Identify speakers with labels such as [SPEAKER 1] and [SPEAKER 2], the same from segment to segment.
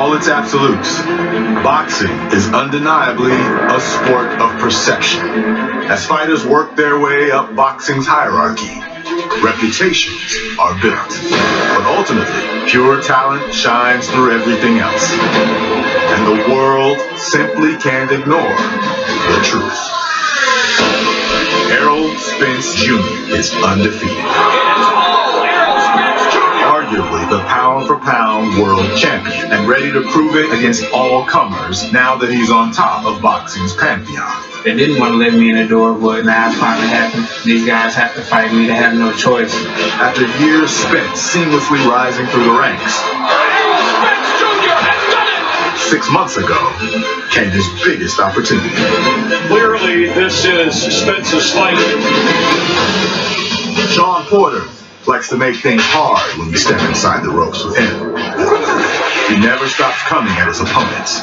[SPEAKER 1] all its absolutes, boxing is undeniably a sport of perception. As fighters work their way up boxing's hierarchy, reputations are built. But ultimately, pure talent shines through everything else. And the world simply can't ignore the truth. Errol Spence Jr. is undefeated. Arguably the pound-for-pound world champion, and ready to prove it against all comers now that he's on top of boxing's pantheon.
[SPEAKER 2] They didn't want to let me in the door, but now it's finally happened. These guys have to fight me. They have no choice.
[SPEAKER 1] After years spent seamlessly rising through the ranks,
[SPEAKER 3] Errol Spence Jr. has done it!
[SPEAKER 1] 6 months ago came his biggest opportunity.
[SPEAKER 3] Clearly, this is Spence's fight.
[SPEAKER 1] Shawn likes to make things hard when you step inside the ropes with him. He never stops coming at his opponents.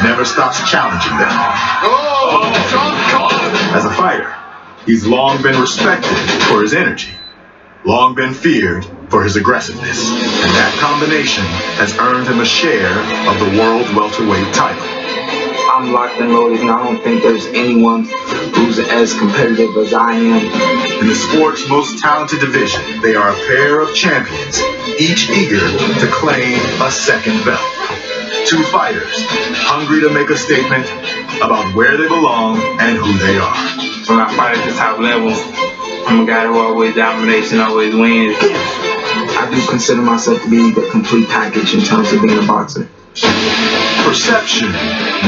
[SPEAKER 1] Never stops challenging them. As a fighter, he's long been respected for his energy, long been feared for his aggressiveness, and that combination has earned him a share of the world welterweight title.
[SPEAKER 2] I'm locked and loaded, and I don't think there's anyone who's as competitive as I am.
[SPEAKER 1] In the sport's most talented division, they are a pair of champions, each eager to claim a second belt. Two fighters, hungry to make a statement about where they belong and who they are.
[SPEAKER 2] When I fight at the top level, I'm a guy who always dominates and always wins. I do consider myself to be the complete package in terms of being a boxer.
[SPEAKER 1] Perception,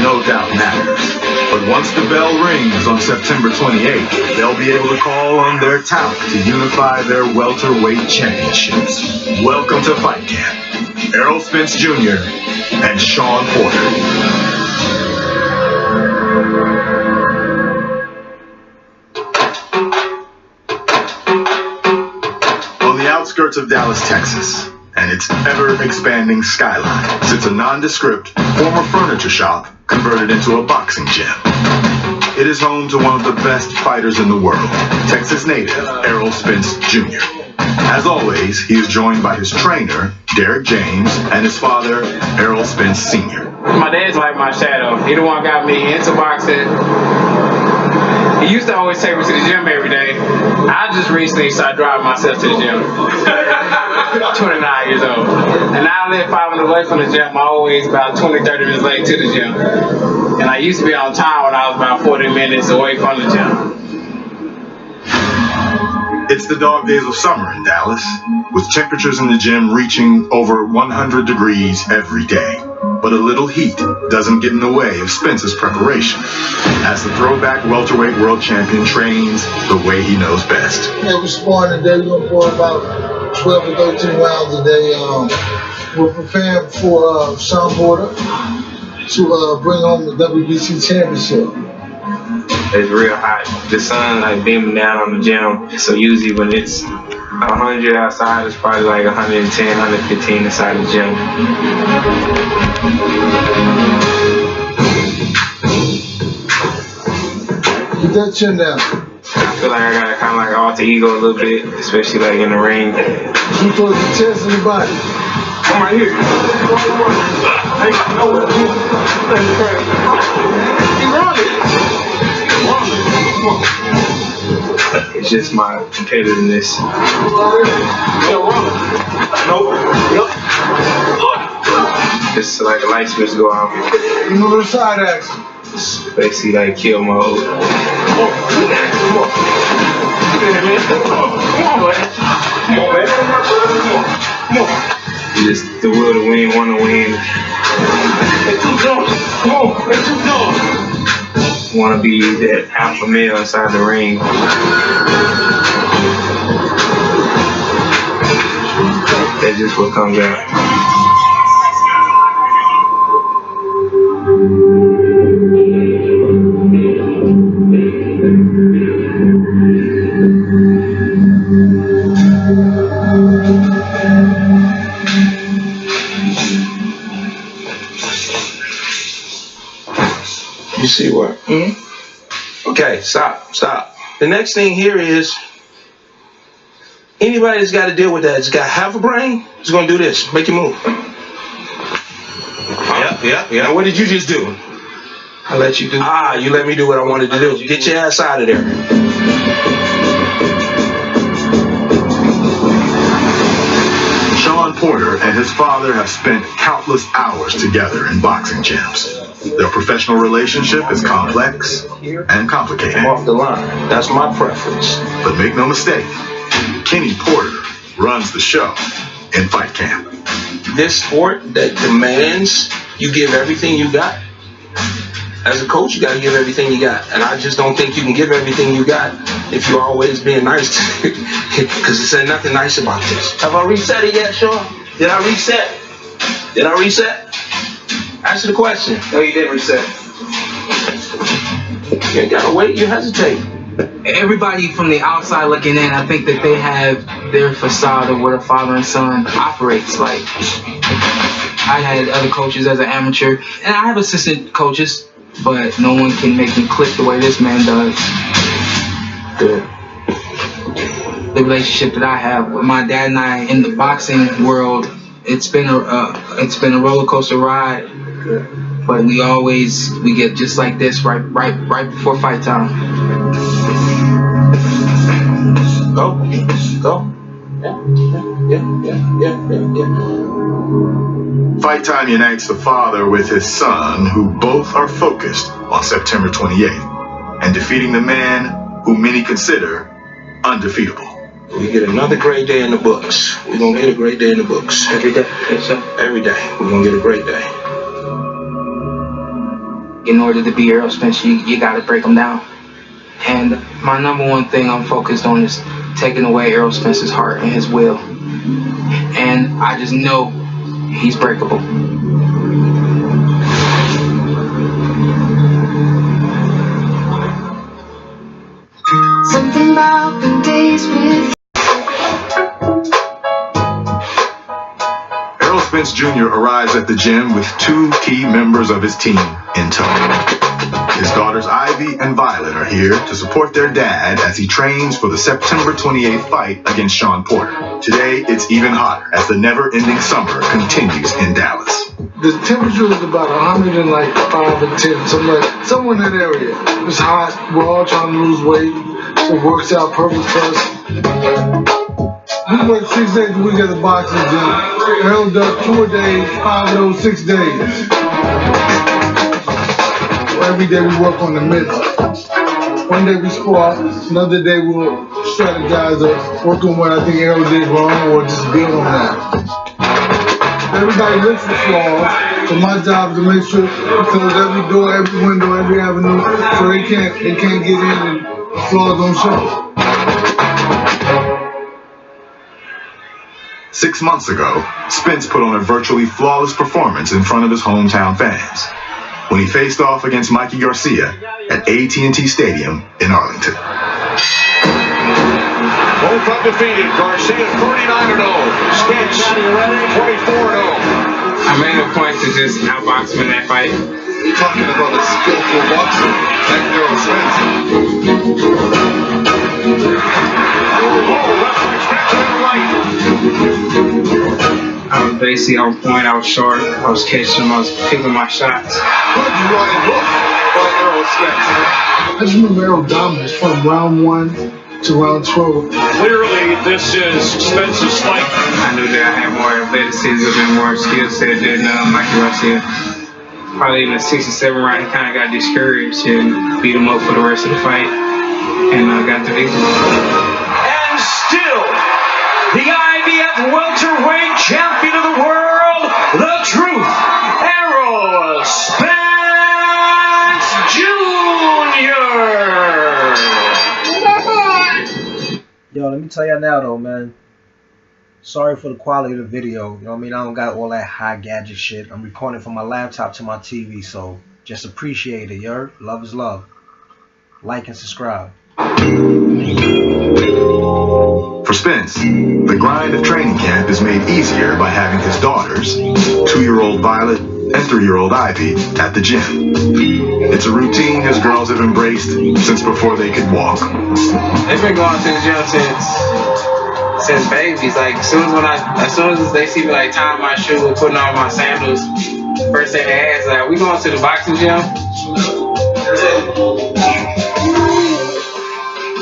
[SPEAKER 1] no doubt, matters. But once the bell rings on September 28th, they'll be able to call on their talent to unify their welterweight championships. Welcome to Fight Camp, Errol Spence Jr. and Shawn Porter. On the outskirts of Dallas, Texas, and its ever-expanding skyline sits a nondescript former furniture shop converted into a boxing gym. It is home to one of the best fighters in the world, Texas native Errol Spence Jr. As always, he is joined by his trainer, Derek James, and his father, Errol Spence Sr.
[SPEAKER 2] My dad's like my shadow. He the one got me into boxing. He used to always take me to the gym every day. I just recently started driving myself to the gym. 29 years old. And now I live 5 minutes away from the gym. I'm always about 20, 30 minutes late to the gym. And I used to be on time when I was about 40 minutes away from the gym.
[SPEAKER 1] It's the dog days of summer in Dallas, with temperatures in the gym reaching over 100 degrees every day. But a little heat doesn't get in the way of Spence's preparation, as the throwback welterweight world champion trains the way he knows best.
[SPEAKER 4] Yeah, we're sparring today. We're going for about 12 to 13 rounds a day. We're preparing for Shawn Porter to bring home the WBC championship.
[SPEAKER 2] It's real hot. The sun like beaming down on the gym. So usually when it's 100 outside, it's probably like 110, 115 inside the gym.
[SPEAKER 4] Get that chin down.
[SPEAKER 2] I feel like I got kind of like alter ego a little bit, especially like in the ring.
[SPEAKER 4] Keep towards the chest and the body.
[SPEAKER 2] I'm right here. It's just my competitiveness. Just like a light switch go off.
[SPEAKER 4] You move to the side action.
[SPEAKER 2] It's basically like kill mode. You just the will to win, want to win. Want to be that alpha male inside the ring. That's just what comes out.
[SPEAKER 5] You see what? Okay, stop. The next thing here is anybody that's got to deal with that, that's got half a brain, is going to do this. Make your move. Now what did you just do?
[SPEAKER 2] I let you do.
[SPEAKER 5] You let me do what I wanted to do. Get your ass out of there.
[SPEAKER 1] Shawn Porter and his father have spent countless hours together in boxing gyms. Their professional relationship is complex and complicated.
[SPEAKER 5] I'm off the line. That's my preference.
[SPEAKER 1] But make no mistake, Kenny Porter runs the show in fight camp.
[SPEAKER 5] This sport that demands you give everything you got. As a coach, you got to give everything you got. And I just don't think you can give everything you got if you're always being nice to it. Because it said nothing nice about this. Have I reset it yet, Shawn? Did I reset? Answer the question.
[SPEAKER 2] No, you didn't reset.
[SPEAKER 5] You ain't got to wait. You hesitate.
[SPEAKER 2] Everybody from the outside looking in, I think that they have their facade of what a father and son operates like. I had other coaches as an amateur, and I have assistant coaches, but no one can make me click the way this man does.
[SPEAKER 5] Good.
[SPEAKER 2] The relationship that I have with my dad and I in the boxing world, it's been a roller coaster ride.
[SPEAKER 5] Good.
[SPEAKER 2] But we get just like this right before fight time.
[SPEAKER 5] Go. Yeah.
[SPEAKER 1] Fight time unites the father with his son, who both are focused on September 28th and defeating the man who many consider undefeatable.
[SPEAKER 5] We get another great day in the books. We're going to get a great day in the books.
[SPEAKER 2] Every day. Yes, sir.
[SPEAKER 5] Every day. We're going to get a great day.
[SPEAKER 2] In order to be Errol Spence, you got to break them down. And my number one thing I'm focused on is taking away Errol Spence's heart and his will. And I just know he's breakable.
[SPEAKER 6] Something about the days with
[SPEAKER 1] Errol Spence Jr. arrives at the gym with two key members of his team in tow. His daughters Ivy and Violet are here to support their dad as he trains for the September 28th fight against Shawn Porter. Today, it's even hotter as the never-ending summer continues in Dallas.
[SPEAKER 4] The temperature is about 105 or 10, somewhere in that area. It's hot. We're all trying to lose weight, so it works out perfect for us. We work 6 days a week at the boxing gym. Errol does 2 a day, 5 of those 6 days. Every day we work on the mitts. One day we spar, another day we'll strategize or work on what I think Errol did wrong or just build on that. Everybody looks for flaws, so my job is to make sure we close every door, every window, every avenue, so they can't get in and the flaws don't show.
[SPEAKER 1] 6 months ago, Spence put on a virtually flawless performance in front of his hometown fans when he faced off against Mikey Garcia at AT&T Stadium in Arlington.
[SPEAKER 3] Both undefeated. Garcia 39-0. Spence 24-0.
[SPEAKER 2] I made a point to just outbox him in that fight.
[SPEAKER 1] You're talking about a skillful boxer like Errol Spence.
[SPEAKER 2] I was basically on point, I was short, I was catching him, I was picking my shots.
[SPEAKER 1] What did you want to look for Errol Spence?
[SPEAKER 4] I just remember Errol dominance from round 1 to round 12.
[SPEAKER 3] Clearly, this is Spence's fight.
[SPEAKER 2] I knew that I had more athleticism and more skill set than Mikey Garcia. Probably in the 6th or 7th round, he kind of got discouraged and beat him up for the rest of the fight and got the victory.
[SPEAKER 3] And still, the IBF welterweight champion of the world, the truth, Errol Spence Jr.
[SPEAKER 7] Yo, let me tell y'all now though, man. Sorry for the quality of the video. You know what I mean? I don't got all that high gadget shit. I'm recording from my laptop to my TV, so just appreciate it, yo. Love is love. Like and subscribe.
[SPEAKER 1] For Spence, the grind of training camp is made easier by having his daughters, 2-year-old Violet and 3-year-old Ivy, at the gym. It's a routine his girls have embraced since before they could walk.
[SPEAKER 2] They've been going to the gym since babies. Like as soon as they see me like tying my shoe and putting on my sandals, First thing they asked, like, we going to the boxing gym?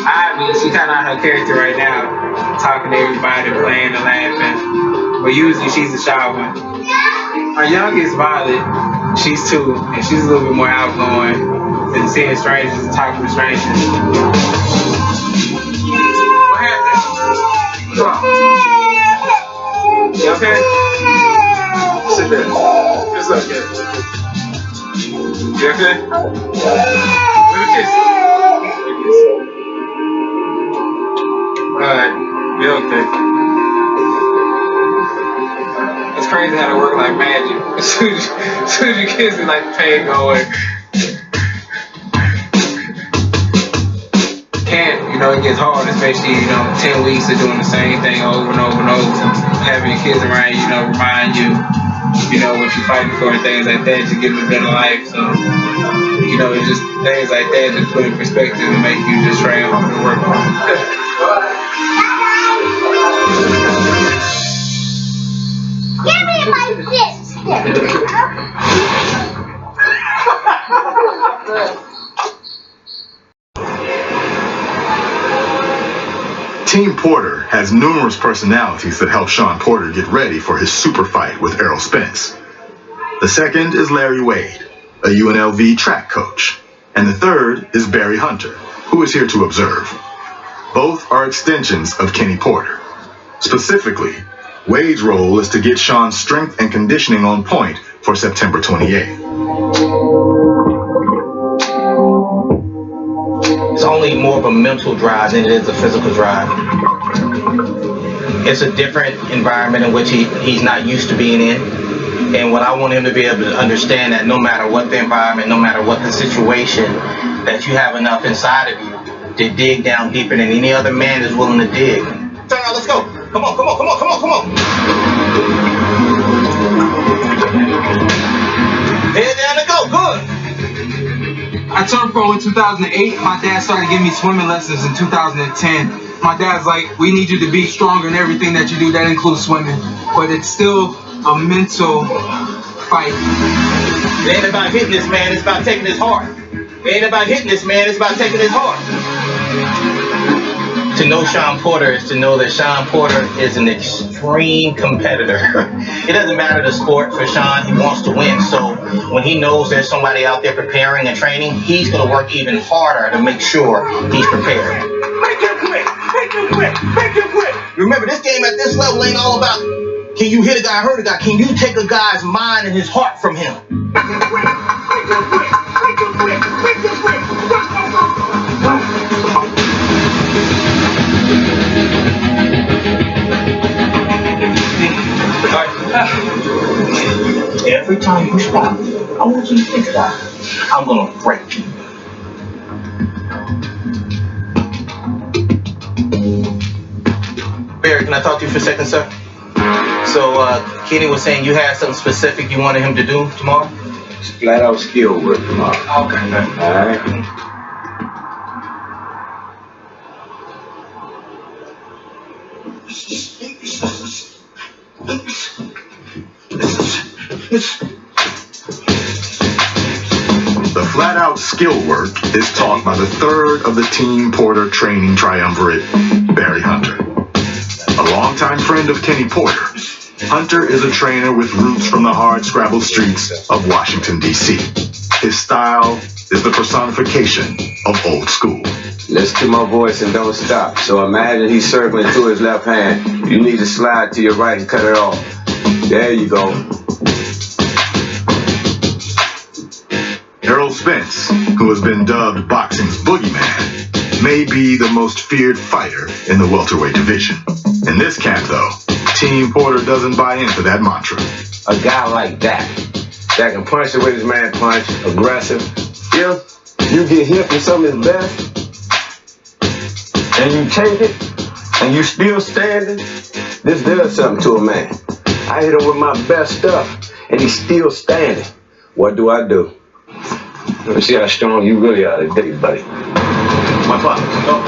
[SPEAKER 2] Ivy, she kind of out her character right now, talking to everybody, playing and laughing. But usually she's the shy one. Our youngest, Violet, she's 2, and she's a little bit more outgoing than seeing strangers and talking to strangers. What happened? What's wrong? You okay? Sit there. It's okay. You okay? Let me kiss you. Alright, you okay? It's crazy how they work like magic. As soon as you kiss it, like the pain go away. It gets hard, especially, 10 weeks of doing the same thing over and over and over. Having your kids around you, remind you, what you're fighting for and things like that, to give them a better life. So, it's just things like that just put in perspective and make you just train harder to work hard.
[SPEAKER 6] Give me my fist.
[SPEAKER 1] Team Porter has numerous personalities that help Shawn Porter get ready for his super fight with Errol Spence. The second is Larry Wade, a UNLV track coach. And the third is Barry Hunter, who is here to observe. Both are extensions of Kenny Porter. Specifically, Wade's role is to get Shawn's strength and conditioning on point for September 28th.
[SPEAKER 8] It's only more of a mental drive than it is a physical drive. It's a different environment in which he's not used to being in. And what I want him to be able to understand, that no matter what the environment, no matter what the situation, that you have enough inside of you to dig down deeper than any other man is willing to dig. Turn around, let's go. Come on, come on, come on, come on, come on. Head down and go, good.
[SPEAKER 9] I turned pro in 2008. My dad started giving me swimming lessons in 2010. My dad's like, we need you to be stronger in everything that you do. That includes swimming. But it's still a mental fight.
[SPEAKER 8] It ain't about hitting this man, it's about taking his heart. It ain't about hitting this man, it's about taking his heart. To know Shawn Porter is to know that Shawn Porter is an extreme competitor. It doesn't matter the sport for Shawn, he wants to win. So when he knows there's somebody out there preparing and training, he's going to work even harder to make sure he's prepared. Make him quit! Make him quit! Make him quit! Remember, this game at this level ain't all about can you hit a guy, hurt a guy. Can you take a guy's mind and his heart from him? Make him quit! Make him quit! Make him quit! Make him quit! Every time you stop, I want you to think about it. I'm gonna break you. Barry, can I talk to you for a second, sir? So, Kenny was saying you had something specific you wanted him to do tomorrow?
[SPEAKER 5] It's flat out skill work tomorrow.
[SPEAKER 8] Okay.
[SPEAKER 5] All right.
[SPEAKER 1] The flat-out skill work is taught by the third of the Team Porter training triumvirate, Barry Hunter. A longtime friend of Kenny Porter, Hunter is a trainer with roots from the hard-scrabble streets of Washington, D.C. His style is the personification of old school.
[SPEAKER 10] Listen to my voice and don't stop. So imagine he's circling through his left hand. You need to slide to your right and cut it off. There you go.
[SPEAKER 1] Errol Spence, who has been dubbed boxing's boogeyman, may be the most feared fighter in the welterweight division. In this camp, though, Team Porter doesn't buy into that mantra.
[SPEAKER 10] A guy like that can punch the way this man punch, aggressive. If you get hit from some of his best, and you take it, and you still standing, this does something to a man. I hit him with my best stuff, and he's still standing. What do? Let me see how strong you really are today, buddy. My father, go.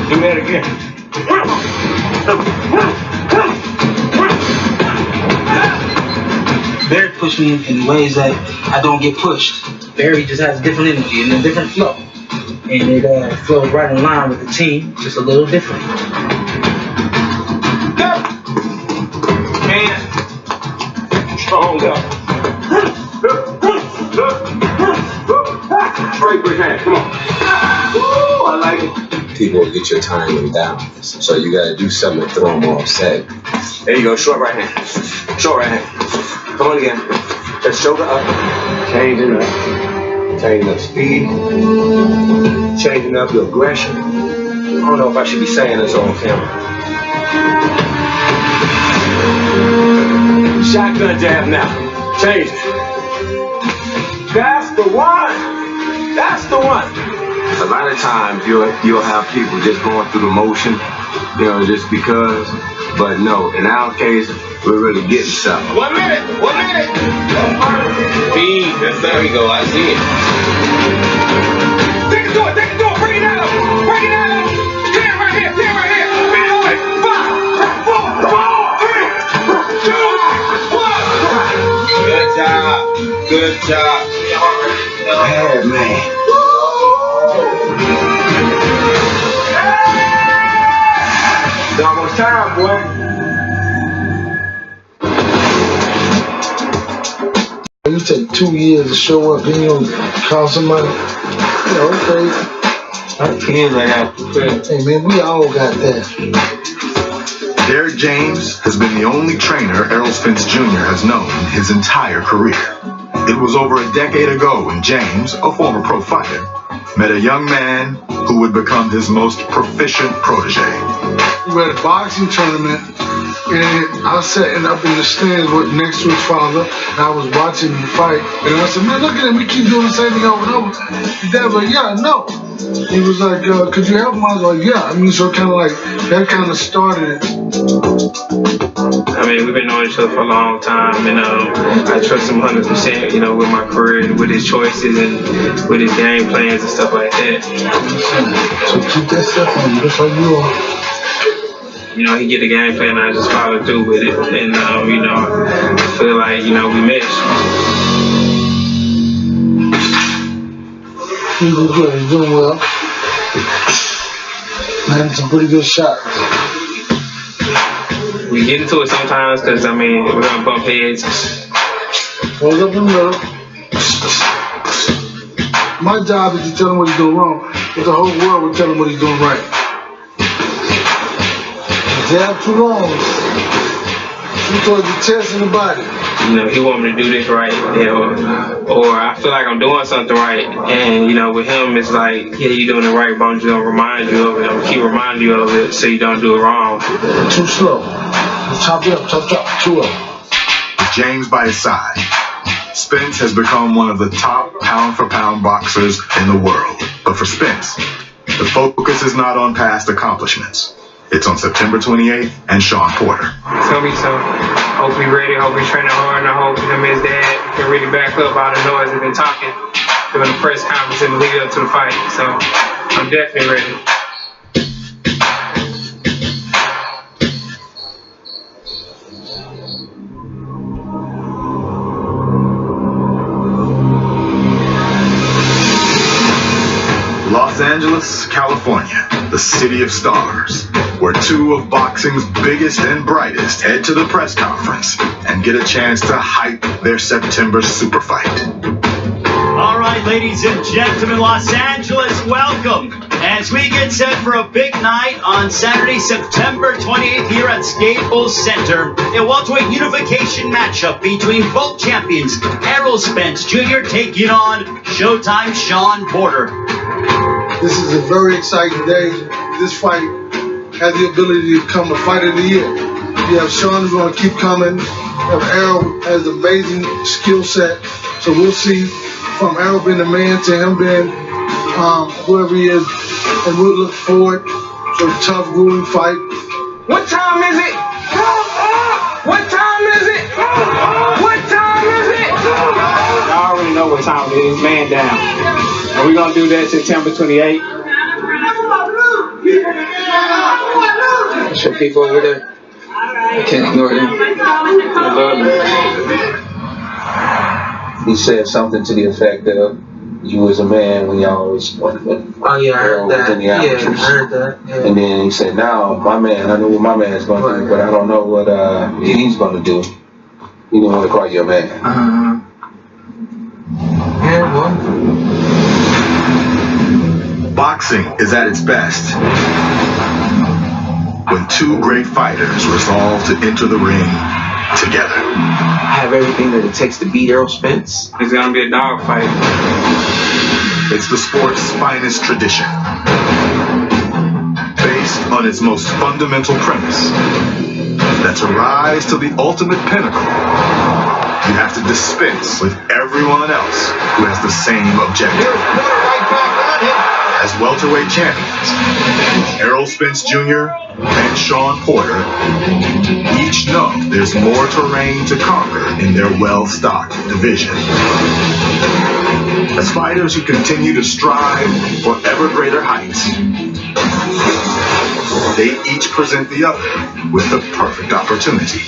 [SPEAKER 10] Give me that again.
[SPEAKER 8] push me in ways that I don't get pushed. Barry just has a different energy and a different flow. And it flows right in line with the team, just a little different. Go! Man, strong up. Straight with hand, come on. Woo, I like it.
[SPEAKER 10] People will get your timing down. So you gotta do something to throw them off set.
[SPEAKER 5] There you go, short right hand. Short right hand. Come on again. Just shoulder up.
[SPEAKER 10] Changing up. Changing up speed. Changing up your aggression. I don't know if I should be saying this on camera. Shotgun jab now. Change it. That's the one. That's the one. A lot of times you'll have people just going through the motion, you know, just because. But no, in our case, we're really getting something.
[SPEAKER 8] 1 minute. 1 minute. Speed. There we go. I see it. Take it to it. Take it to it. Bring it out. Bring it out. Stand right here. Stand right here. 5, 4, 3, 2, 1. Good job.
[SPEAKER 10] Bad man. It's almost time, boy.
[SPEAKER 4] You take 2 years to show up, then you don't call somebody. You know, okay.
[SPEAKER 8] I feel like
[SPEAKER 4] Hey man, we all got that.
[SPEAKER 1] Derrick James has been the only trainer Errol Spence Jr. has known his entire career. It was over a decade ago when James, a former pro fighter, met a young man who would become his most proficient protege.
[SPEAKER 4] We were at a boxing tournament, and I was sitting up in the stands next to his father, and I was watching him fight, and I said, man, look at him, we keep doing the same thing over and over. His dad was like, yeah, no. He was like, could you help him? I was like, yeah. I mean, so kind of like, that kind of started it.
[SPEAKER 2] I mean, we've been knowing each other for a long time, and I trust him 100%, you know, with my career, with his choices, and with his game plans and stuff like that.
[SPEAKER 4] So keep that stuff on you, just like you are.
[SPEAKER 2] You know, he get the game plan, I just follow through with it, and, you know, I feel like, you know, we mesh.
[SPEAKER 4] He's doing good, he's doing well. Man, some pretty good shots.
[SPEAKER 2] We get into it sometimes because, I mean, we're going to bump heads.
[SPEAKER 4] Hold up in the middle. My job is to tell him what he's doing wrong, but the whole world will tell him what he's doing right. Jab too long. Too towards the chest and the body.
[SPEAKER 2] You know, he want me to do this right, you know, or I feel like I'm doing something right, and, you know, with him, it's like, yeah, you're doing it right, but I'm just going to remind you of it. I'm going to keep reminding you of it so you don't do it wrong.
[SPEAKER 4] Too slow. Chop it up, chop. Too up.
[SPEAKER 1] With James by his side, Spence has become one of the top pound-for-pound boxers in the world. But for Spence, the focus is not on past accomplishments. It's on September 28th and Shawn Porter.
[SPEAKER 2] It's going to be so. Hope he's ready. Hope he's training hard. And I hope him and his dad can really back up all the noise they've been talking during the press conference in the lead up to the fight. So I'm definitely ready.
[SPEAKER 1] Los Angeles, California, the city of stars, where two of boxing's biggest and brightest head to the press conference and get a chance to hype their September super fight.
[SPEAKER 11] All right, ladies and gentlemen, Los Angeles, welcome as we get set for a big night on Saturday, September 28th here at Staples Center. A welterweight unification matchup between both champions, Errol Spence Jr. taking on Showtime Shawn Porter.
[SPEAKER 4] This is a very exciting day. This fight has the ability to become a fight of the year. You have Shawn who's going to keep coming. You have Errol has an amazing skill set. So we'll see from Errol being the man to him being whoever he is. And we'll look forward to a tough, grueling fight.
[SPEAKER 2] What time is it? What time is it? What time is it? I already know what time it is. Man down. And we're going to do that September 28th. Show people over there. I can't ignore them. I love them.
[SPEAKER 5] He said something to the effect of, "You was a man when y'all was when
[SPEAKER 9] Oh yeah, I
[SPEAKER 5] Errol
[SPEAKER 9] heard
[SPEAKER 5] was
[SPEAKER 9] that.
[SPEAKER 5] in the
[SPEAKER 9] Yeah, I
[SPEAKER 5] amateurs."
[SPEAKER 9] heard that. Yeah.
[SPEAKER 5] And then he said, "Now my man, I know what my man's going to do, but I don't know what he's going to do." He didn't want to call you a man.
[SPEAKER 9] Yeah, well.
[SPEAKER 1] Boxing is at its best when two great fighters resolve to enter the ring together.
[SPEAKER 12] I have everything that it takes to beat Errol Spence.
[SPEAKER 2] It's gonna be a dog fight.
[SPEAKER 1] It's the sport's finest tradition, based on its most fundamental premise, that to rise to the ultimate pinnacle, you have to dispense with everyone else who has the same objective. As welterweight champions, Errol Spence Jr. and Shawn Porter each know there's more terrain to conquer in their well-stocked division. As fighters who continue to strive for ever greater heights, they each present the other with the perfect opportunity.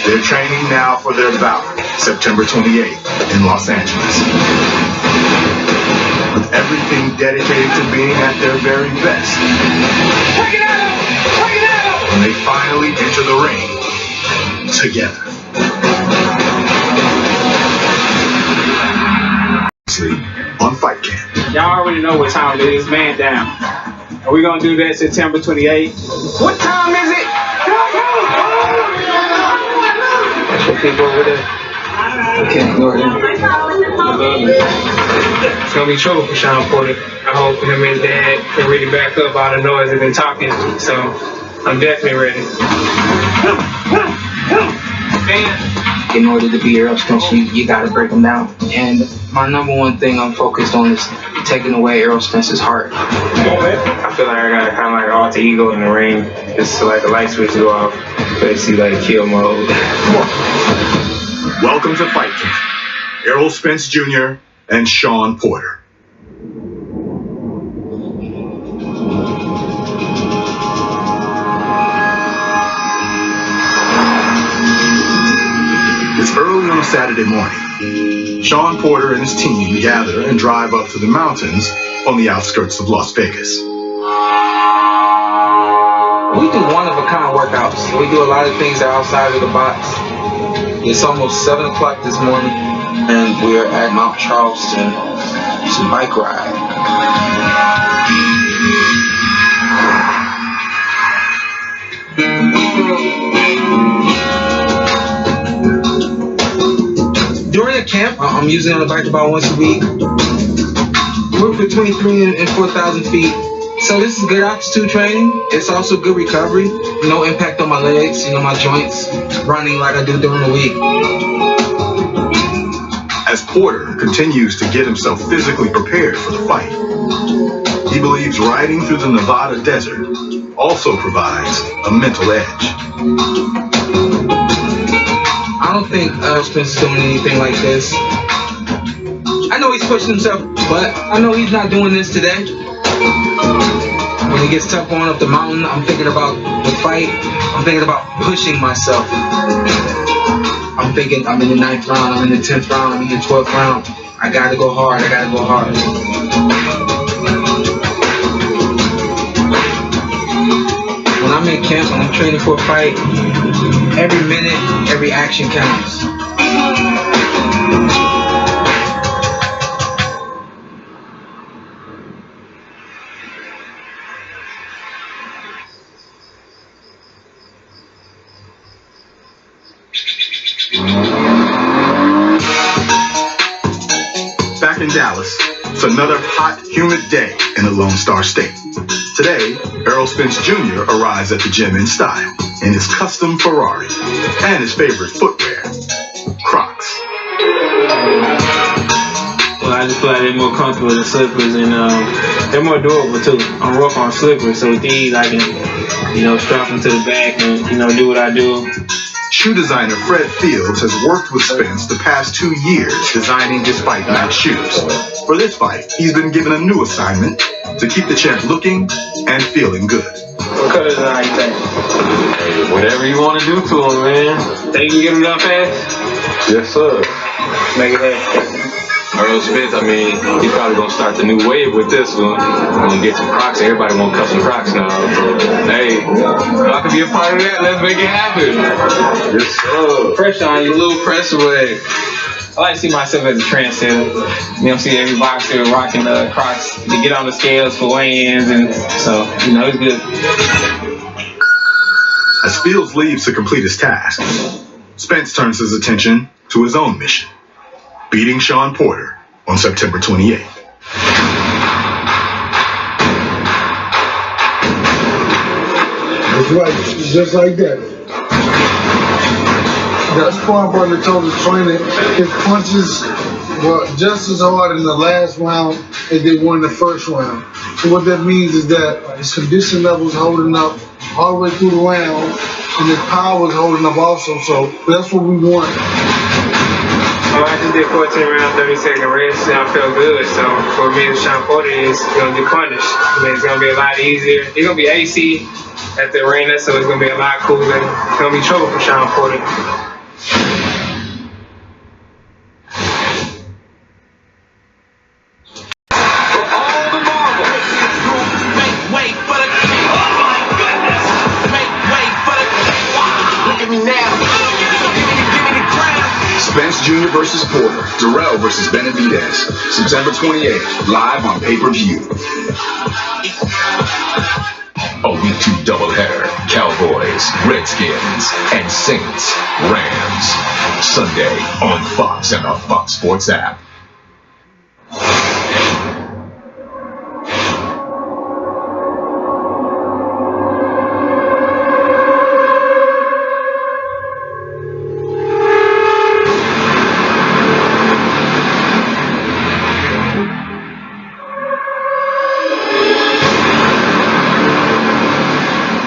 [SPEAKER 1] They're training now for their bout, September 28th in Los Angeles. With everything dedicated to being at their very best. When they finally enter the ring together. On Fight Camp.
[SPEAKER 2] Y'all already know what time it is. Man down. Are we gonna do that September 28th? What time is it?
[SPEAKER 12] That's what people over there. I can't ignore them.
[SPEAKER 2] It's gonna be trouble for Shawn Porter. I hope him and his dad can really back up all the noise they've been talking. So I'm definitely ready.
[SPEAKER 12] In order to beat Errol Spence, you gotta break him down. And my number one thing I'm focused on is taking away Errol Spence's heart.
[SPEAKER 2] I feel like I got kind of like alter ego in the ring. Just so like the light switch go off. Basically like kill mode.
[SPEAKER 1] Welcome to Fight Camp. Errol Spence Jr. and Shawn Porter. It's early on a Saturday morning. Shawn Porter and his team gather and drive up to the mountains on the outskirts of Las Vegas.
[SPEAKER 9] We do one-of-a-kind workouts. We do a lot of things outside of the box. It's almost 7 o'clock this morning, and we're at Mount Charleston. It's a bike ride. During the camp, I'm usually on the bike about once a week. We're between 3,000 and 4,000 feet. So this is good altitude training. It's also good recovery. No impact on my legs, my joints. Running like I do during the week.
[SPEAKER 1] As Porter continues to get himself physically prepared for the fight, he believes riding through the Nevada desert also provides a mental edge.
[SPEAKER 9] I don't think Errol Spence is doing anything like this. I know he's pushing himself, but I know he's not doing this today. When it gets tough going up the mountain, I'm thinking about the fight. I'm thinking about pushing myself. I'm thinking I'm in the 9th round, I'm in the 10th round, I'm in the 12th round. I gotta go hard, I gotta go hard. When I'm in camp, when I'm training for a fight, every minute, every action counts.
[SPEAKER 1] Back in Dallas, it's another hot, humid day in the Lone Star State. Today, Errol Spence Jr. arrives at the gym in style, in his custom Ferrari, and his favorite footwear, Crocs.
[SPEAKER 2] Well, I just feel like they're more comfortable than slippers, and they're more durable too. I'm rough on slippers, so with these I can, strap them to the back and, do what I do.
[SPEAKER 1] Shoe designer Fred Fields has worked with Spence the past 2 years designing his fight night shoes. For this fight, he's been given a new assignment to keep the champ looking and feeling good.
[SPEAKER 2] What colors are you think?
[SPEAKER 5] Hey, whatever you want to do to him, man.
[SPEAKER 2] Think you can get him done fast?
[SPEAKER 10] Yes, sir.
[SPEAKER 2] Make it happen.
[SPEAKER 13] Errol Spence, I mean, he's probably gonna start the new wave with this one. Gonna get some Crocs. Everybody want custom Crocs now. So, hey, if I can be a part of that, let's make it happen.
[SPEAKER 10] Yes, sir.
[SPEAKER 2] Pressure on you, a little pressure, but I like to see myself as a trendsetter. You know, see every boxer rocking Crocs to get on the scales for weigh-ins, and so, you know, it's good.
[SPEAKER 1] As Fields leaves to complete his task, Spence turns his attention to his own mission, beating Shawn Porter on September 28th.
[SPEAKER 4] That's right, just like that. That sparring partner told his trainer his punches were just as hard in the last round as they were in the first round. So what that means is that his condition level is holding up all the way through the round, and his power is holding up also. So that's what we want.
[SPEAKER 2] Well, I just did 14 round, 30-second rest, and I felt good. So for me, Shawn Porter is going to be punished. I mean, it's going to be a lot easier. It's going to be AC at the arena, so it's going to be a lot cooler. It's going to be trouble for Shawn Porter.
[SPEAKER 1] Spence Jr. versus Porter, Errol versus Benavidez, September 28th, live on pay-per-view.
[SPEAKER 14] A Week 2 doubleheader. Cowboys, Redskins, and Saints, Rams. Sunday on Fox and the Fox Sports app.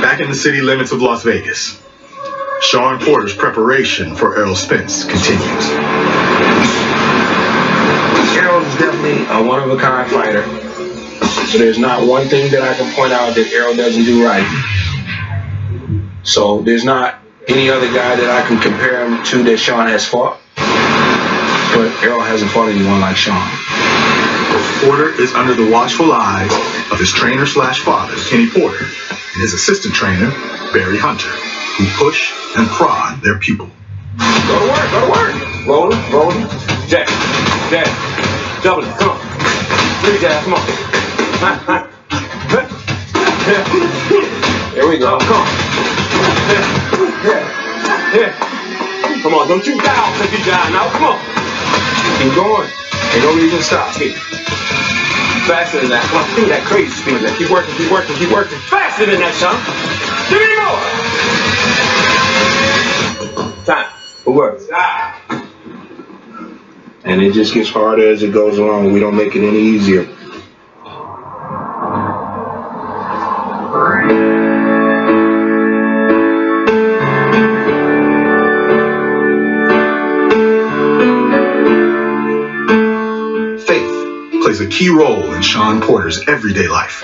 [SPEAKER 1] Back in the city limits of Las Vegas, Shawn Porter's preparation for Errol Spence continues.
[SPEAKER 5] Errol is definitely a one-of-a-kind fighter. So there's not one thing that I can point out that Errol doesn't do right. So there's not any other guy that I can compare him to that Shawn has fought. But Errol hasn't fought anyone like Shawn.
[SPEAKER 1] Porter is under the watchful eyes of his trainer/father, Kenny Porter, and his assistant trainer, Barry Hunter, who push and prod their pupil.
[SPEAKER 10] Go to work, go to work. Rolling, rolling. Jack, Jack, double it, come on. Three jabs, come on. There we go, come on. Yeah. Come on, don't you die because you die now, come on. Keep going. Ain't no reason to stop. Faster than that. Come on, give me that crazy speed. Keep working, keep working, keep working. Faster than that, Shawn. Give me more. Time. It works.
[SPEAKER 5] And it just gets harder as it goes along. We don't make it any easier.
[SPEAKER 1] Plays a key role in Shawn Porter's everyday life.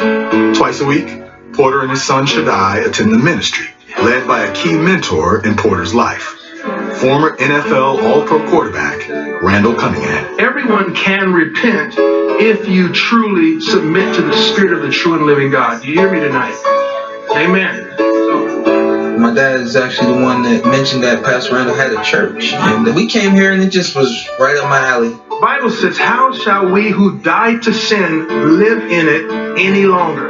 [SPEAKER 1] Twice a week, Porter and his son Shaddai attend the ministry, led by a key mentor in Porter's life, former NFL All-Pro quarterback Randall Cunningham.
[SPEAKER 15] Everyone can repent if you truly submit to the Spirit of the true and living God. You hear me tonight? Amen.
[SPEAKER 16] My dad is actually the one that mentioned that Pastor Randall had a church. And we came here and it just was right up my alley.
[SPEAKER 15] The Bible says, how shall we who died to sin live in it any longer?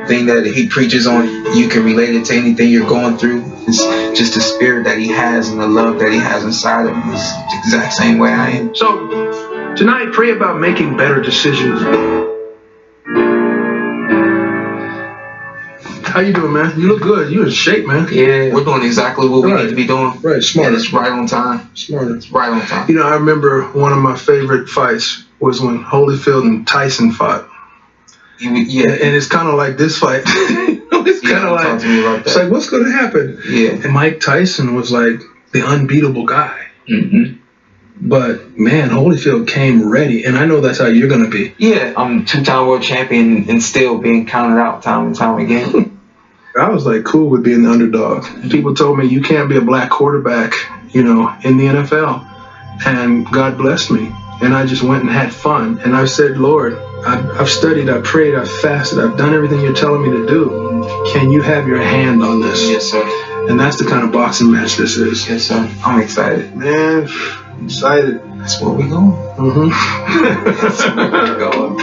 [SPEAKER 16] The thing that he preaches on, you can relate it to anything you're going through. It's just the spirit that he has and the love that he has inside of him. It's the exact same way I am.
[SPEAKER 15] So, tonight, pray about making better decisions. How you doing, man? You look good. You in shape, man.
[SPEAKER 16] Yeah, we're doing exactly what we need to be doing.
[SPEAKER 15] Right, smart.
[SPEAKER 16] And it's right on time.
[SPEAKER 15] Smart.
[SPEAKER 16] It's right on time.
[SPEAKER 15] You know, I remember one of my favorite fights was when Holyfield and Tyson fought.
[SPEAKER 16] Yeah.
[SPEAKER 15] And it's kind of like this fight. It's kind of like, it's like, what's going to happen?
[SPEAKER 16] Yeah.
[SPEAKER 15] And Mike Tyson was like the unbeatable guy.
[SPEAKER 16] Mm-hmm.
[SPEAKER 15] But, man, Holyfield came ready. And I know that's how you're going to be.
[SPEAKER 16] Yeah, I'm two-time world champion and still being counted out time and time again.
[SPEAKER 15] I was like cool with being the underdog. People told me you can't be a black quarterback, you know, in the NFL. And God blessed me. And I just went and had fun. And I said, Lord, I've studied, I've prayed, I've fasted, I've done everything you're telling me to do. Can you have your hand on this?
[SPEAKER 16] Yes, sir.
[SPEAKER 15] And that's the kind of boxing match this is.
[SPEAKER 16] Yes, sir. I'm excited.
[SPEAKER 15] Man, excited.
[SPEAKER 16] That's where we going.
[SPEAKER 15] Mm-hmm.
[SPEAKER 16] That's where we're going.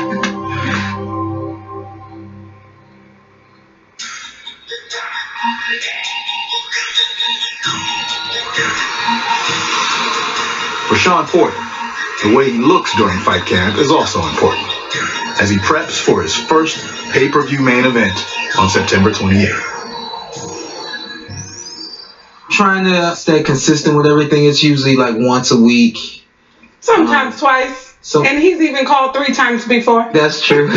[SPEAKER 1] For Shawn Porter, the way he looks during fight camp is also important, as he preps for his first pay-per-view main event on September 28th.
[SPEAKER 16] Trying to stay consistent with everything. It's usually like once a week.
[SPEAKER 17] Sometimes twice. And he's even called 3 times before.
[SPEAKER 16] That's true.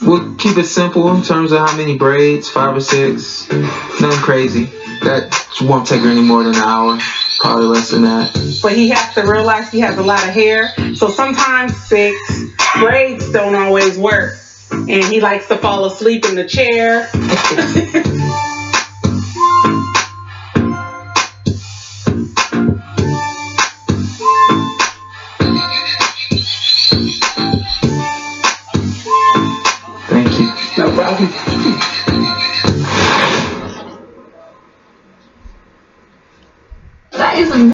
[SPEAKER 16] We'll keep it simple in terms of how many braids, 5 or 6. Nothing crazy. That won't take her any more than an hour. Probably less than that.
[SPEAKER 17] But he has to realize he has a lot of hair. So sometimes 6 braids don't always work. And he likes to fall asleep in the chair.
[SPEAKER 16] Thank you.
[SPEAKER 17] No problem.
[SPEAKER 6] That isn't.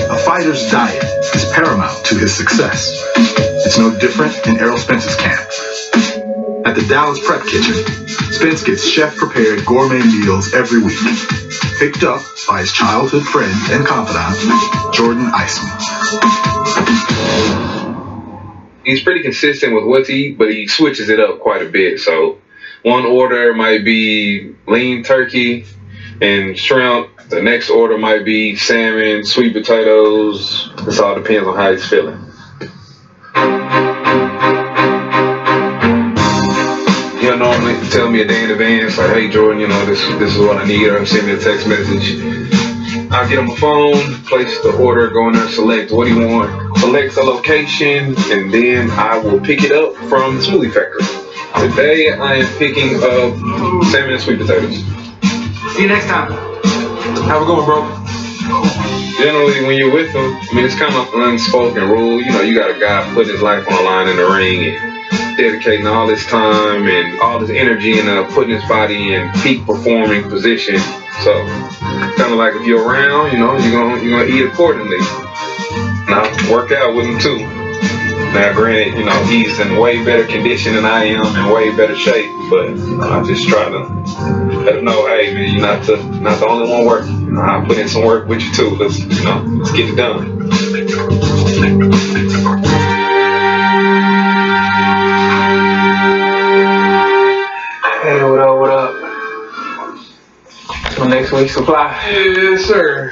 [SPEAKER 1] A fighter's diet is paramount to his success. It's no different in Errol Spence's camp. At the Dallas Prep Kitchen, Spence gets chef-prepared gourmet meals every week, picked up by his childhood friend and confidant, Jordan Isom.
[SPEAKER 13] He's pretty consistent with what to eat, but he switches it up quite a bit. So one order might be lean turkey and shrimp. The next order might be salmon, sweet potatoes. This all depends on how he's feeling. He'll normally tell me a day in advance, like, hey Jordan, you know, this is what I need, or he'll send me a text message. I'll get on my phone, place the order, go in there, select what do you want, select the location, and then I will pick it up from the smoothie factory. Today I am picking up salmon and sweet potatoes.
[SPEAKER 9] See you next time.
[SPEAKER 13] Have a good one, bro. Generally, when you're with them, I mean, it's kind of an unspoken rule. You know, you got a guy putting his life on the line in the ring and dedicating all this time and all this energy and putting his body in peak performing position. So, kind of like if you're around, you know, you're gonna eat accordingly. And I work out with him too. Now, granted, you know, he's in way better condition than I am, in way better shape. But I just try to let him know, hey man, you're not the only one working. You know, I put in some work with you too. Let's get it done.
[SPEAKER 16] Hey, what up, what up? My next week's supply?
[SPEAKER 13] Yes, sir.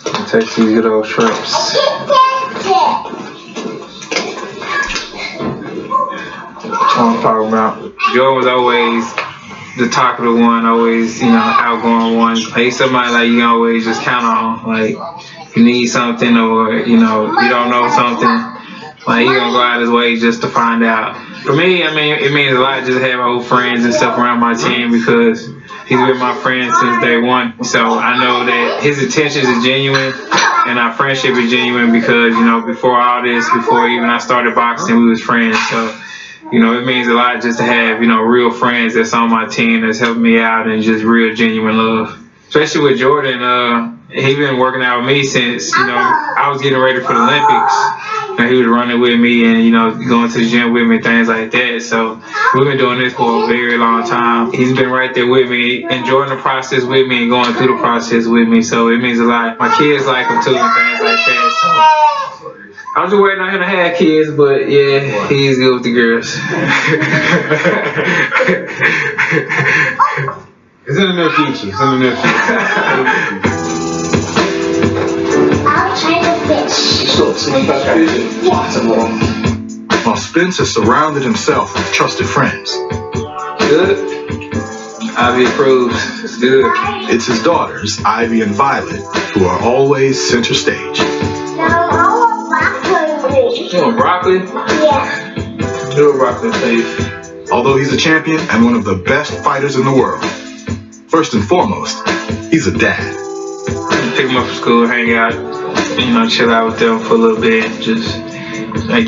[SPEAKER 16] I'll take these good old shrimps. What I'm talking about. Joe was always the talkative one, always, you know, outgoing one. Like, he's somebody like you can always just count on. Like, you need something or, you know, you don't know something. Like, he's gonna go out his way just to find out. For me, I mean, it means a lot just to have old friends and stuff around my team because he's been my friend since day one. So I know that his intentions are genuine and our friendship is genuine because, you know, before all this, before even I started boxing, we was friends. So, you know, it means a lot just to have, you know, real friends that's on my team that's helping me out and just real genuine love. Especially with Jordan, he been working out with me since, you know, I was getting ready for the Olympics. And he was running with me and, you know, going to the gym with me and things like that. So we've been doing this for a very long time. He's been right there with me, enjoying the process with me and going through the process with me. So it means a lot. My kids like him too and things like that. So I'm just waiting on him to have kids, but yeah, he's good with the girls.
[SPEAKER 13] It's in the near future. It's in the near future.
[SPEAKER 6] I'll try the fish.
[SPEAKER 1] While Spence has surrounded himself with trusted friends.
[SPEAKER 16] Good. Ivy approves. It's good.
[SPEAKER 1] It's his daughters, Ivy and Violet, who are always center stage.
[SPEAKER 6] No, I want broccoli.
[SPEAKER 12] You want broccoli?
[SPEAKER 6] Yeah.
[SPEAKER 12] Do a broccoli, please.
[SPEAKER 1] Although he's a champion and one of the best fighters in the world, first and foremost, he's a dad.
[SPEAKER 16] Pick them up from school, hang out, chill out with them for a little bit, just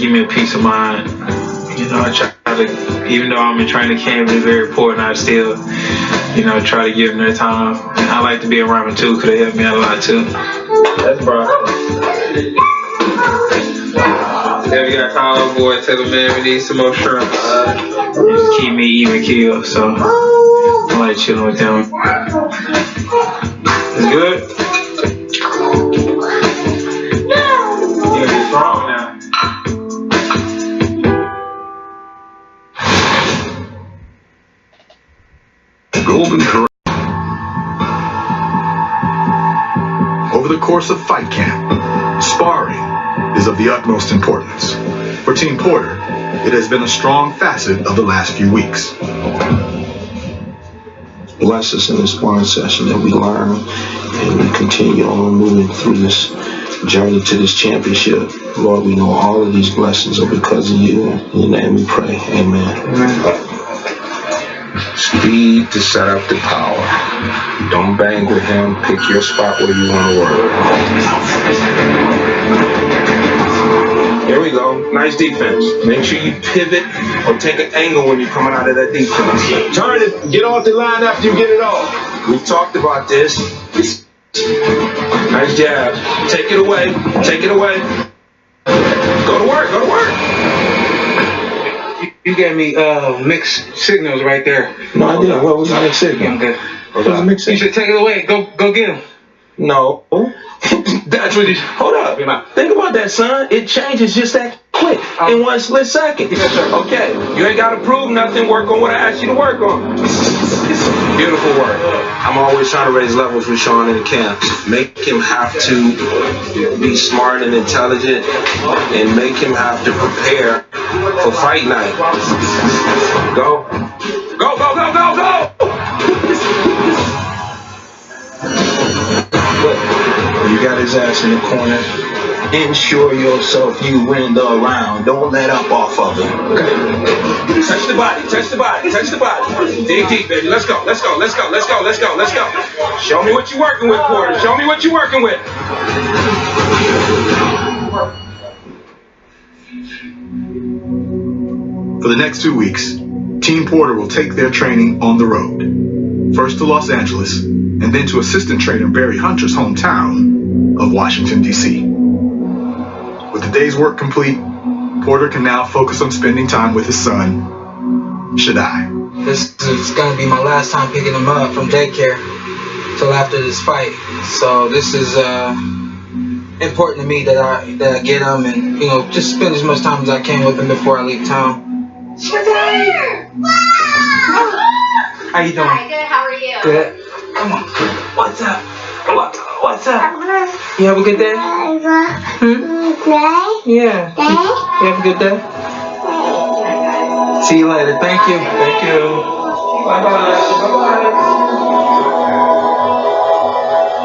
[SPEAKER 16] give me a peace of mind. I try to, even though I'm in training camp, it's very important, I still, try to give them their time. I like to be around them too, because they help me out a lot too. That's broccoli. Then we got Kyle boy, tell him, man, we need some more shrimp. Just keep me even keel, so I like chilling with them. It's good? You're gonna be strong now.
[SPEAKER 1] Golden Corral. Over the course of fight camp, sparring is of the utmost importance. For Team Porter, it has been a strong facet of the last few weeks.
[SPEAKER 10] Bless us in this sparring session that we learn and we continue on moving through this journey to this championship. Lord, we know all of these blessings are because of you. In your name we pray. Amen.
[SPEAKER 5] Amen. Speed to set up the power. Don't bang with him. Pick your spot where you want to work. Here we go. Nice defense. Make sure you pivot or take an angle when you're coming out of that defense.
[SPEAKER 10] Turn it. Get off the line after you get it off.
[SPEAKER 5] We've talked about this. Nice jab. Take it away. Take it away. Go to work. Go to work.
[SPEAKER 12] You gave me mixed signals right there.
[SPEAKER 10] No, I didn't. What was the mixed signal?
[SPEAKER 12] I'm good.
[SPEAKER 10] What was the mixed
[SPEAKER 12] You
[SPEAKER 10] signal?
[SPEAKER 12] should take it away. Go get him.
[SPEAKER 10] No. That's what you... Hold up. Think about that, son. It changes just that quick in one split second.
[SPEAKER 5] Okay, you ain't got to prove nothing. Work on what I asked you to work on. Beautiful work. I'm always trying to raise levels with Shawn in the camps. Make him have to be smart and intelligent, and make him have to prepare for fight night. Go. Go, go, go, go, go!
[SPEAKER 10] You got his ass in the corner. Ensure yourself you win the round. Don't let up off of him.
[SPEAKER 5] Okay. Touch the body, touch the body, touch the body. Dig deep, baby. Let's go, let's go, let's go, let's go, let's go, let's go. Show me what you're working with, Porter. Show me what you're working with.
[SPEAKER 1] For the next 2 weeks, Team Porter will take their training on the road. First to Los Angeles, and then to assistant trainer Barry Hunter's hometown of Washington, D.C. With the day's work complete, Porter can now focus on spending time with his son, Shaddai.
[SPEAKER 12] This is gonna be my last time picking him up from daycare till after this fight. So this is important to me that I get him and just spend as much time as I can with him before I leave town.
[SPEAKER 6] Shaddai!
[SPEAKER 12] How you doing?
[SPEAKER 6] Hi, good. How are you?
[SPEAKER 12] Good. Come on. What's up? What's up? You have a good day? Yeah. You have a good day? See you later. Thank you. Thank you. Bye-bye. Bye-bye.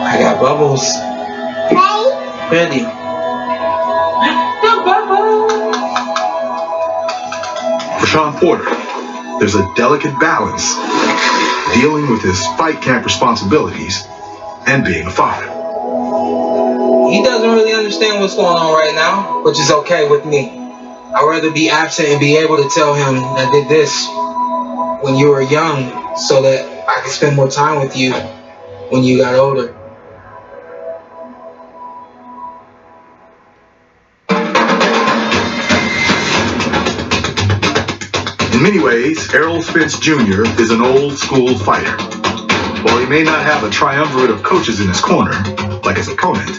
[SPEAKER 12] I got bubbles. Ready?
[SPEAKER 1] For Shawn Porter, there's a delicate balance dealing with his fight camp responsibilities and being a father.
[SPEAKER 12] He doesn't really understand what's going on right now, which is okay with me. I'd rather be absent and be able to tell him I did this when you were young so that I could spend more time with you when you got older.
[SPEAKER 1] In many ways, Errol Spence Jr. is an old school fighter. While he may not have a triumvirate of coaches in his corner, like his opponent,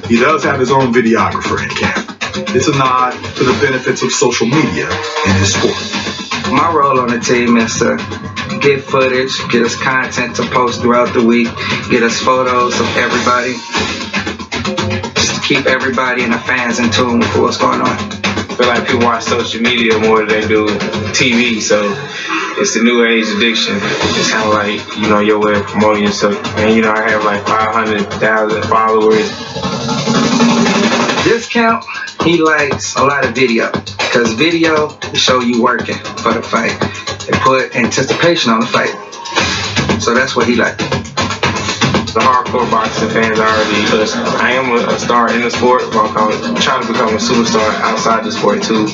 [SPEAKER 1] he does have his own videographer in camp. It's a nod to the benefits of social media in his sport.
[SPEAKER 12] My role on the team is to get footage, get us content to post throughout the week, get us photos of everybody, just to keep everybody and the fans in tune with what's going on.
[SPEAKER 16] I feel like people watch social media more than they do TV, so it's the new age addiction. It's kind of like, your way of promoting yourself. And, I have like 500,000 followers.
[SPEAKER 1] Discount
[SPEAKER 12] He likes a lot of video, because video will show you working for the fight. It put anticipation on the fight. So that's what he likes.
[SPEAKER 16] The hardcore boxing fans already, because I am a star in the sport, but I'm trying to become a superstar outside the sport too.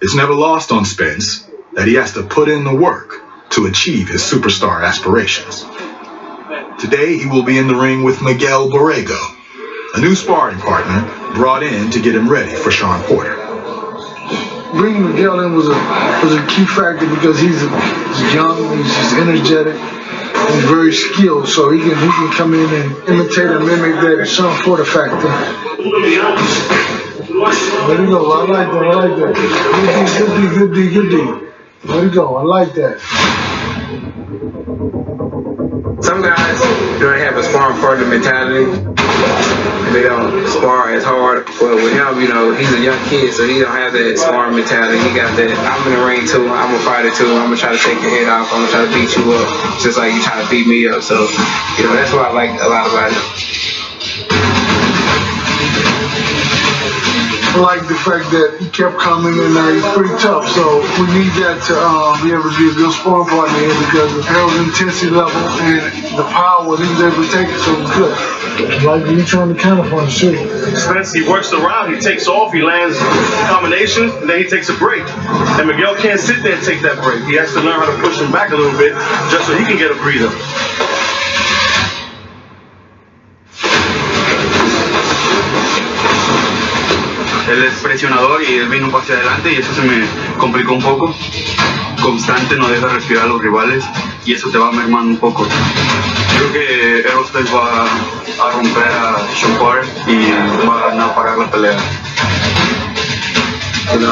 [SPEAKER 1] It's never lost on Spence that he has to put in the work to achieve his superstar aspirations. Today he will be in the ring with Miguel Borrego, a new sparring partner brought in to get him ready for Shawn Porter.
[SPEAKER 4] Bringing Miguel in was a key factor because he's young, he's energetic, he's very skilled, so he can come in and imitate and mimic that Shawn Porter factor. There you go, I like that. Good D. There you go, I like that.
[SPEAKER 16] Some guys don't have a sparring partner mentality. They don't spar as hard. But with him, he's a young kid, so he don't have that sparring mentality. He got that, I'm in the ring too, I'm a fighter too, I'm going to try to take your head off, I'm going to try to beat you up, just like you try to beat me up. So, that's what I like a lot about him.
[SPEAKER 4] I like the fact that he kept coming and he's pretty tough, so we need that to be able to be a good sparring partner here because of Errol's intensity level and the power he was able to take it, so it's good. Like you trying to counterpunch too.
[SPEAKER 3] Spence, he works around, he takes off, he lands combinations, and then he takes a break. And Miguel can't sit there and take that break. He has to learn how to push him back a little bit just so he can get a breather.
[SPEAKER 18] Él es presionador y él vino hacia adelante y eso se me complicó un poco. Constante, no deja respirar a los rivales y eso te va mermando un poco. Creo que Errol Spence va a romper a Shawn Porter y va a parar la pelea.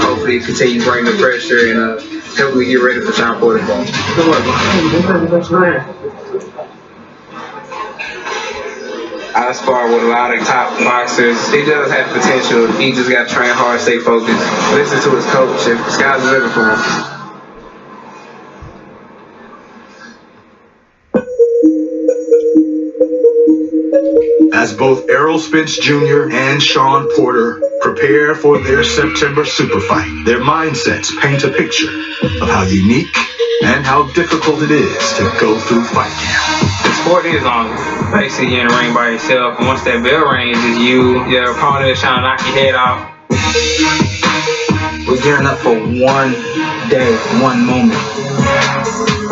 [SPEAKER 16] Hopefully continue to bring the pressure and help me get ready for Shawn Porter. I spar with a lot of top boxers. He does have potential. He just got to train hard, stay focused. Listen to his coach, and the sky's the limit for him.
[SPEAKER 1] As both Errol Spence Jr. and Shawn Porter prepare for their September super fight, their mindsets paint a picture of how unique and how difficult it is to go through fight camp.
[SPEAKER 16] The sport is on. Basically, you're in the ring by yourself, and once that bell rings, it's you, your opponent is trying to knock your head off.
[SPEAKER 12] We're gearing up for one day, one moment.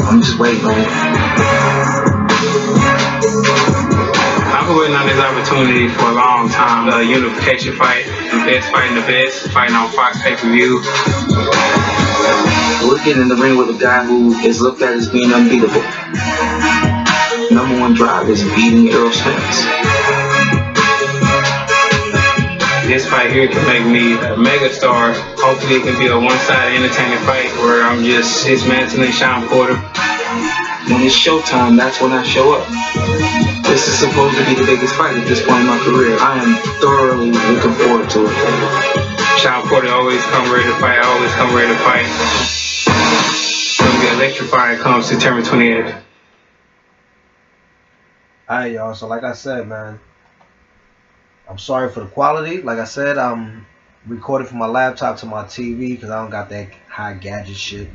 [SPEAKER 12] I'm just waiting on it.
[SPEAKER 16] I've been waiting on this opportunity for a long time. A unification fight, the best fighting the best, fighting on Fox pay-per-view.
[SPEAKER 12] We're getting in the ring with a guy who is looked at as being unbeatable. #1 drive is beating Errol Spence.
[SPEAKER 16] This fight here can make me a mega star. Hopefully it can be a one-sided entertaining fight where I'm just dismantling Shawn Porter.
[SPEAKER 12] When it's showtime, that's when I show up. This is supposed to be the biggest fight at this point in my career. I am thoroughly looking forward to it.
[SPEAKER 16] Shawn Porter always come ready to fight, always come ready to fight. It's going to be electrifying come September 28th.
[SPEAKER 7] Alright, y'all, so like I said, man, I'm sorry for the quality. Like I said, I'm recording from my laptop to my TV because I don't got that high gadget shit.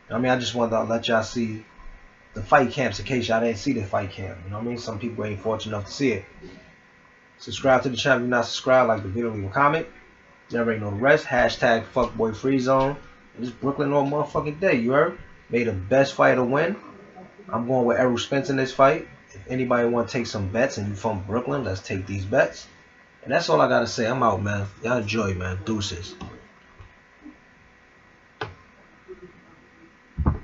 [SPEAKER 7] I mean, I just wanted to let y'all see the fight camps in case y'all didn't see the fight camp. You know what I mean? Some people ain't fortunate enough to see it. Subscribe to the channel if you're not subscribed. Like the video, leave a comment. You already know the rest. Hashtag FuckboyFreeZone. It's Brooklyn all motherfucking day, you heard? May the best fighter win. I'm going with Errol Spence in this fight. If anybody want to take some bets and you from Brooklyn, let's take these bets. And that's all I got to say. I'm out, man. Y'all enjoy, man. Deuces.